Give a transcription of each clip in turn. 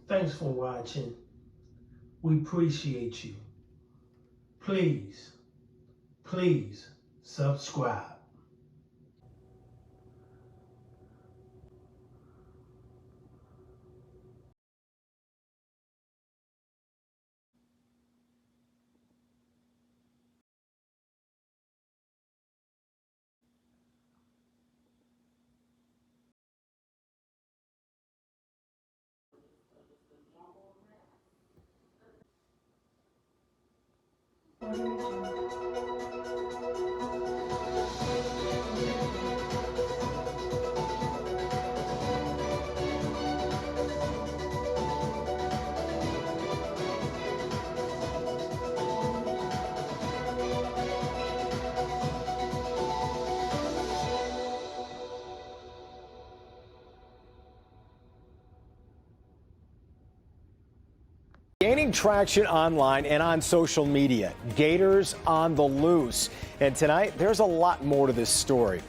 Thanks for watching. We appreciate you. Please subscribe. Gaining traction online and on social media. Gators on the loose. And tonight, there's a lot more to this story.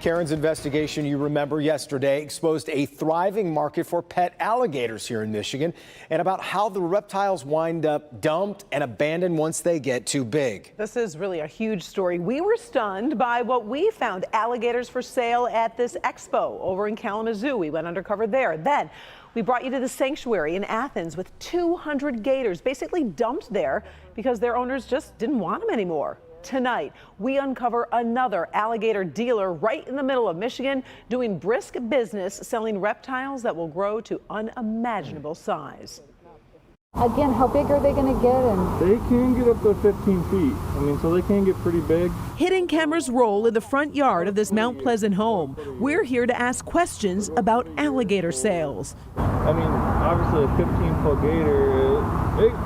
Karen's investigation, you remember yesterday, exposed a thriving market for pet alligators here in Michigan and about how the reptiles wind up dumped and abandoned once they get too big. This is really a huge story. We were stunned by what we found: alligators for sale at this expo over in Kalamazoo. We went undercover there. Then we brought you to the sanctuary in Athens with 200 gators basically dumped there because their owners just didn't want them anymore. Tonight, we uncover another alligator dealer right in the middle of Michigan doing brisk business selling reptiles that will grow to unimaginable size. Again, how big are they going to get? And they can get up to 15 feet. I mean, so they can get pretty big. Hidden cameras roll in the front yard of this Mount Pleasant home. We're here to ask questions about alligator sales. I mean, obviously a 15-foot gator,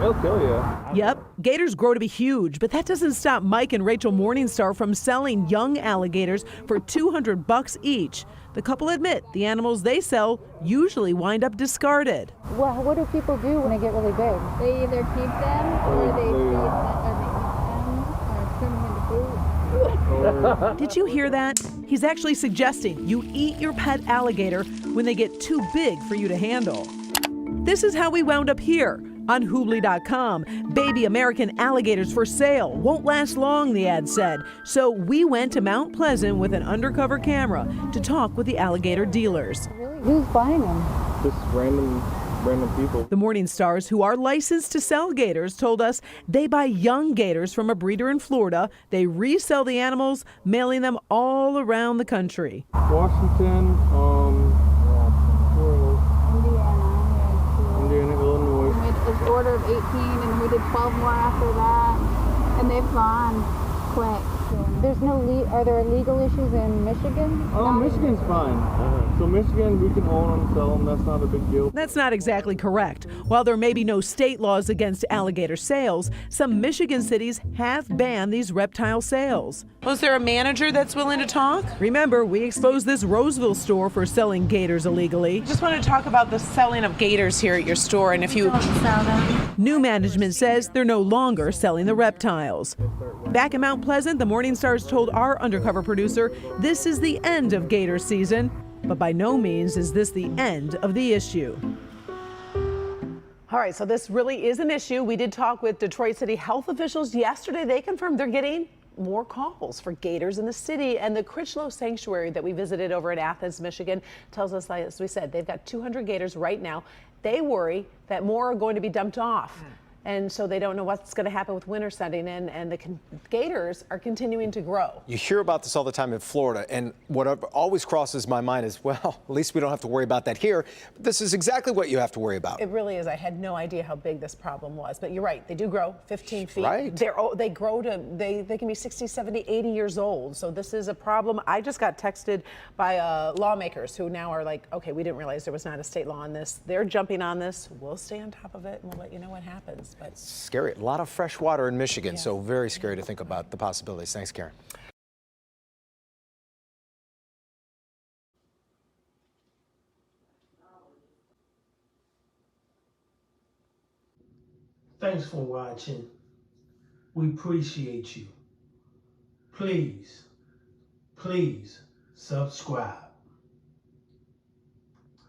it'll kill you. Yep, gators grow to be huge, but that doesn't stop Mike and Rachel Morningstar from selling young alligators for $200 each. The couple admit the animals they sell usually wind up discarded. Well, what do people do when they get really big? They either keep them or they feed them or they eat them or turn them into food. Did you hear that? He's actually suggesting you eat your pet alligator when they get too big for you to handle. This is how we wound up here on Hoobly.com. Baby American alligators for sale. Won't last long, the ad said. So we went to Mount Pleasant with an undercover camera to talk with the alligator dealers. Really? Who's buying them? Just random people. The Morningstars, who are licensed to sell gators, told us they buy young gators from a breeder in Florida. They resell the animals, mailing them all around the country. Washington, Indiana, Illinois. We made an order of 18 and we did 12 more after that, and they've gone quick. There's are there legal issues in Michigan? Michigan's fine. So Michigan, we can own them, sell them, that's not a big deal. That's not exactly correct. While there may be no state laws against alligator sales, some Michigan cities have banned these reptile sales. Was there a manager that's willing to talk? Remember, we exposed this Roseville store for selling gators illegally. Just want to talk about the selling of gators here at your store, and if you... Sell them. New management says they're no longer selling the reptiles. Back in Mount Pleasant, the Morningstars told our undercover producer this is the end of gator season, but by no means is this the end of the issue. All right, so this really is an issue. We did talk with Detroit City health officials yesterday. They confirmed they're getting more calls for gators in the city, and the Critchlow Sanctuary that we visited over in Athens, Michigan, tells us, as we said, they've got 200 gators right now. They worry that more are going to be dumped off. And so they don't know what's going to happen with winter setting in, and the gators are continuing to grow. You hear about this all the time in Florida, and what always crosses my mind is, well, at least we don't have to worry about that here. But this is exactly what you have to worry about. It really is. I had no idea how big this problem was, but you're right. They do grow 15 feet. Right. They grow to, they can be 60, 70, 80 years old. So this is a problem. I just got texted by lawmakers who now are like, okay, we didn't realize there was not a state law on this. They're jumping on this. We'll stay on top of it, and we'll let you know what happens. But scary. A lot of fresh water in Michigan, so very scary to think about the possibilities. Thanks, Karen. Thanks for watching. We appreciate you. Please subscribe.